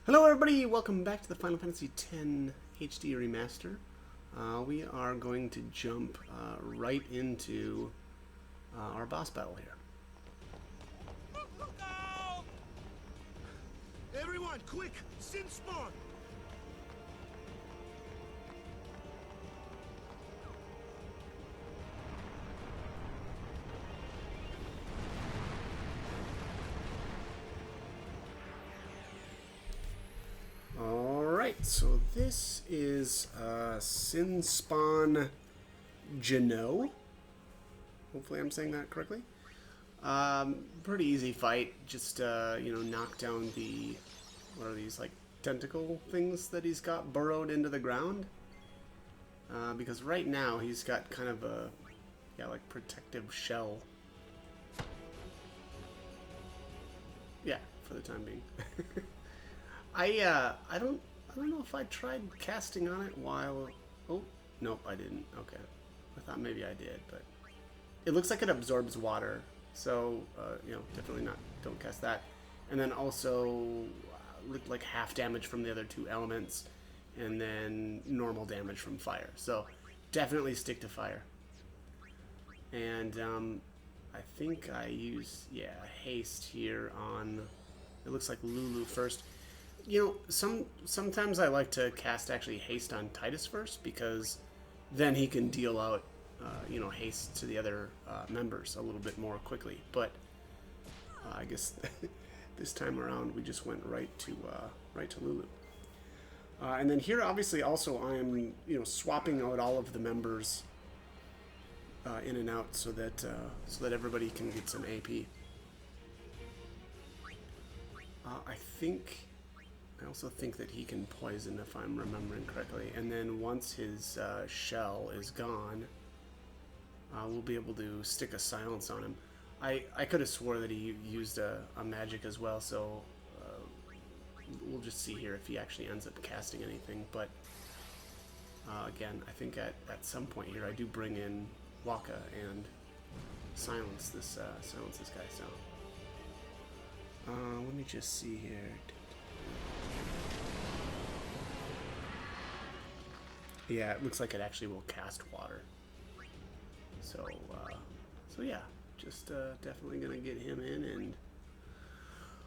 Hello everybody, welcome back to the Final Fantasy X HD Remaster. We are going to jump right into our boss battle here. Everyone, quick! Sinspawn! Alright, so this is Sinspawn Geneaux. Hopefully I'm saying that correctly. Pretty easy fight. Just, knock down the... What are these, like, tentacle things that he's got burrowed into the ground? Because right now he's got kind of a, like, protective shell. Yeah, for the time being. I don't know if I tried casting on it while... Oh, nope, I didn't. Okay. I thought maybe I did, but... It looks like it absorbs water, so, definitely not, don't cast that. And then also, like half damage from the other two elements, and then normal damage from fire. So, definitely stick to fire. And, I think I use, haste here on... It looks like Lulu first. Sometimes I like to cast actually haste on Titus first because then he can deal out, haste to the other members a little bit more quickly. But I guess this time around we just went right to Lulu. And then here, obviously, also I am swapping out all of the members in and out so that everybody can get some AP. I also think that he can poison, if I'm remembering correctly. And then once his shell is gone, we'll be able to stick a silence on him. I could have swore that he used a magic as well, so we'll just see here if he actually ends up casting anything. But again, I think at some point here I do bring in Waka and silence this guy. So let me just see here. Yeah, it looks like it actually will cast water. So yeah, just definitely gonna get him in.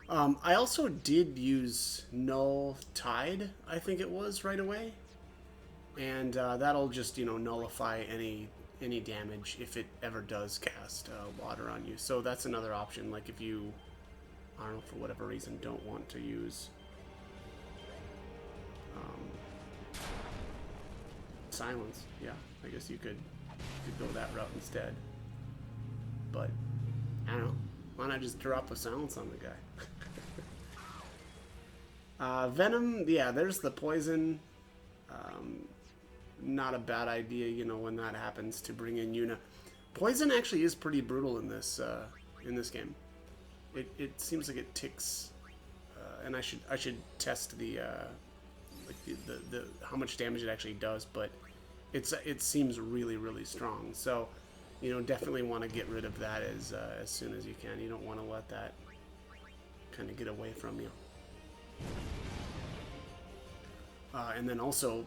And I also did use Null Tide, I think it was, right away, and that'll just nullify any damage if it ever does cast water on you. So that's another option. Like if you, I don't know, for whatever reason, don't want to use silence, yeah, I guess you could go that route instead. But I don't know, why not just drop a silence on the guy? Venom, yeah, there's the poison. Not a bad idea, when that happens, to bring in Yuna. Poison actually is pretty brutal in this game. It seems like it ticks, and I should test the the how much damage it actually does, but it seems really strong. So definitely want to get rid of that as soon as you can. You don't want to let that kind of get away from you. And then also,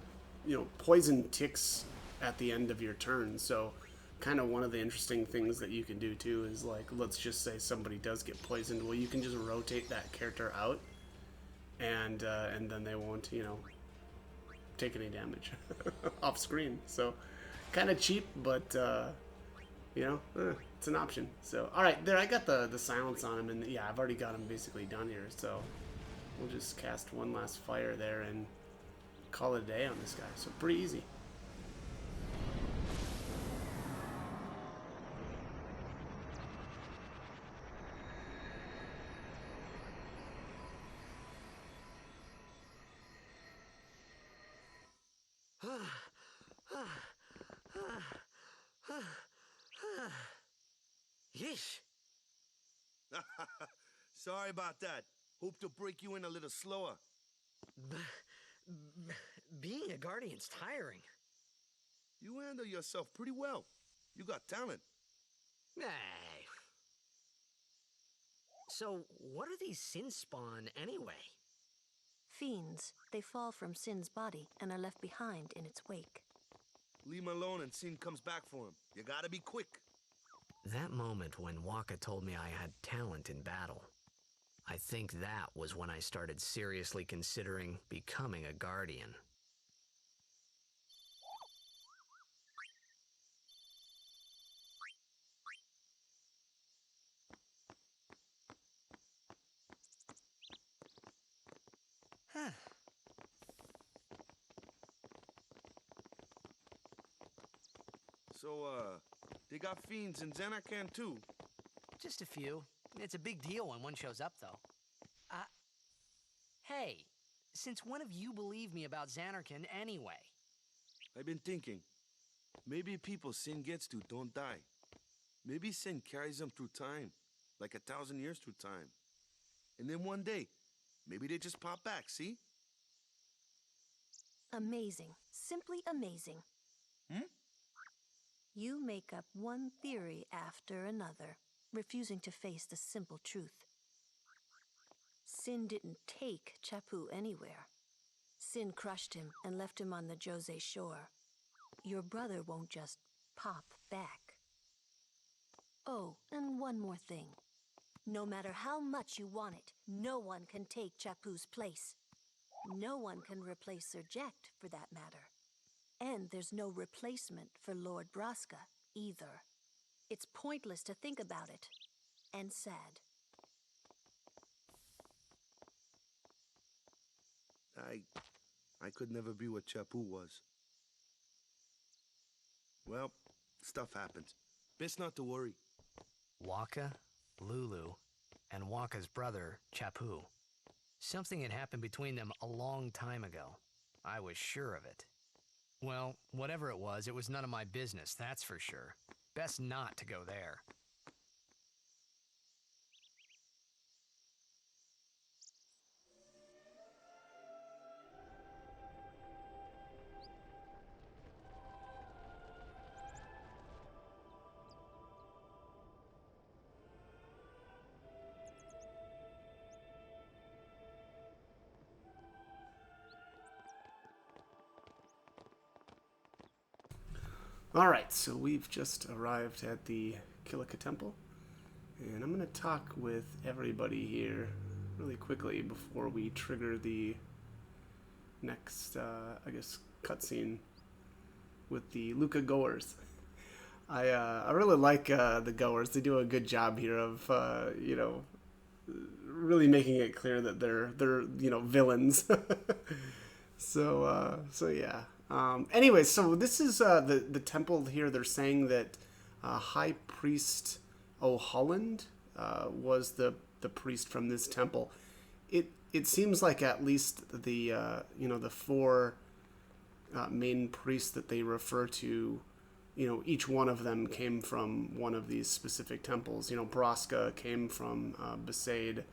poison ticks at the end of your turn. So kind of one of the interesting things that you can do too is, like, let's just say somebody does get poisoned. Well, you can just rotate that character out, and then they won't take any damage off screen. So kind of cheap, but it's an option. So all right, there, I got the silence on him, and yeah, I've already got him basically done here. So we'll just cast one last fire there and call it a day on this guy. So pretty easy. Yeesh. Sorry about that. Hope to break you in a little slower. Being a guardian's tiring. You handle yourself pretty well. You got talent. Hey. So, what are these Sinspawn anyway? fiends, they fall from Sin's body and are left behind in its wake. Leave him alone and Sin comes back for him. You gotta be quick. That moment when Waka told me I had talent in battle, I think that was when I started seriously considering becoming a guardian. So, they got fiends in Xanarkand too. Just a few. It's a big deal when one shows up, though. Hey, since when have you believed me about Xanarkand anyway? I've been thinking, maybe people Sin gets to don't die. Maybe Sin carries them through time, like 1,000 years through time. And then one day, maybe they just pop back, see? Amazing. Simply amazing. You make up one theory after another, refusing to face the simple truth. Sin didn't take Chappu anywhere. Sin crushed him and left him on the Jose shore. Your brother won't just pop back. Oh, and one more thing. No matter how much you want it, no one can take Chappu's place. No one can replace Sir Jekt, for that matter. And there's no replacement for Lord Braska, either. It's pointless to think about it. And sad. I could never be what Chappu was. Well, stuff happens. Best not to worry. Waka, Lulu, and Waka's brother, Chappu. Something had happened between them a long time ago. I was sure of it. Well, whatever it was none of my business, that's for sure. Best not to go there. Alright, so we've just arrived at the Kilika Temple, and I'm going to talk with everybody here really quickly before we trigger the next, I guess, cutscene with the Luca goers. I really like the goers. They do a good job here of, really making it clear that they're villains. So yeah. Anyway, so this is the temple here. They're saying that High Priest O'Holland was the priest from this temple. It seems like at least the the four main priests that they refer to, each one of them came from one of these specific temples. Braska came from Besaid.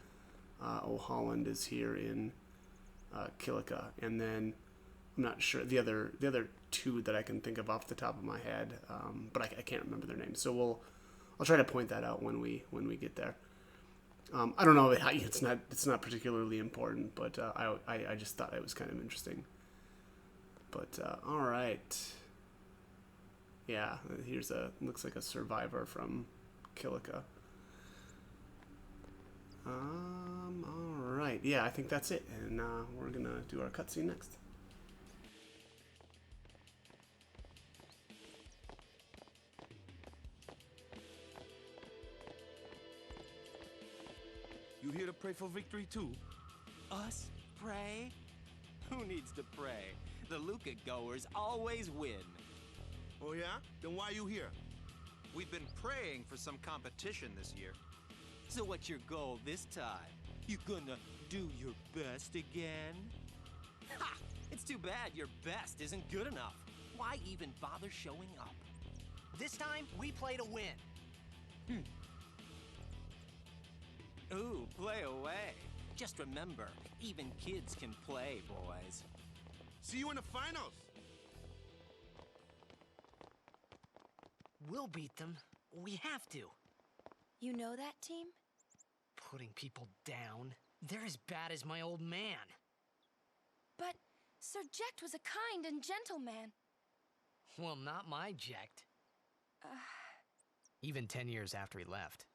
O'Holland is here in Kilika, and then I'm not sure the other two that I can think of off the top of my head, but I can't remember their names. So I'll try to point that out when we get there. I don't know, it's not particularly important, but I just thought it was kind of interesting. But all right, yeah, here's looks like a survivor from Kilika. All right, yeah, I think that's it, and we're gonna do our cutscene next. You here to pray for victory too? Us pray? Who needs to pray? The Luca goers always win. Oh yeah? Then why you here? We've been praying for some competition this year. So what's your goal this time? You gonna do your best again? Ha! It's too bad your best isn't good enough. Why even bother showing up? This time, we play to win. Ooh, play away. Just remember, even kids can play, boys. See you in the finals! We'll beat them. We have to. You know that team? Putting people down. They're as bad as my old man. Sir Jecht was a kind and gentle man. Well, not my Jekt. Even 10 years after he left.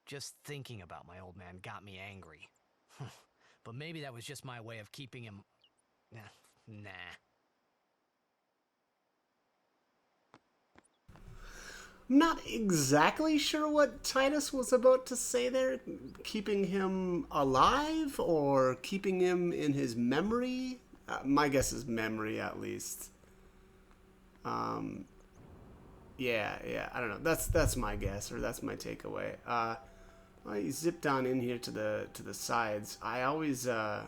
Just thinking about my old man got me angry. But maybe that was just my way of keeping him... Nah. I'm not exactly sure what Titus was about to say there. Keeping him alive or keeping him in his memory? My guess is memory, at least. Yeah, I don't know. That's my guess, or that's my takeaway. I zipped on in here to the sides. I always, or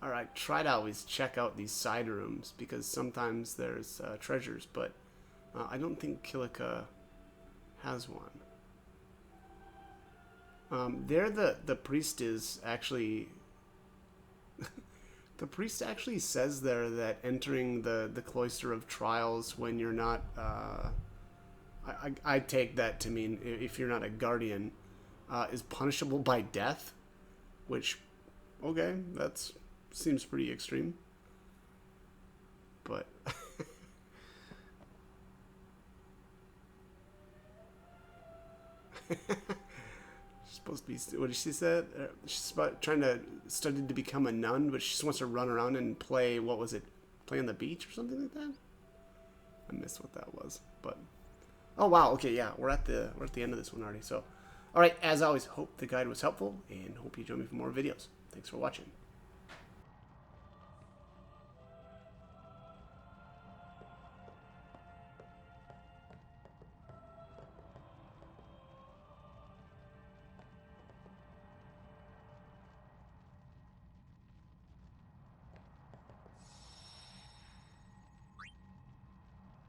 I try to always check out these side rooms because sometimes there's treasures, but I don't think Kilika has one. There, the priest is actually. The priest actually says there that entering the cloister of trials when you're not. I take that to mean if you're not a guardian, is punishable by death, which, okay, that seems pretty extreme. But she's supposed to be. What did she say? She's trying to study to become a nun, but she just wants to run around and play. What was it? Play on the beach or something like that. I missed what that was, but. Oh wow, okay, yeah, we're at the end of this one already. So, all right, as always, hope the guide was helpful, and hope you join me for more videos. Thanks for watching.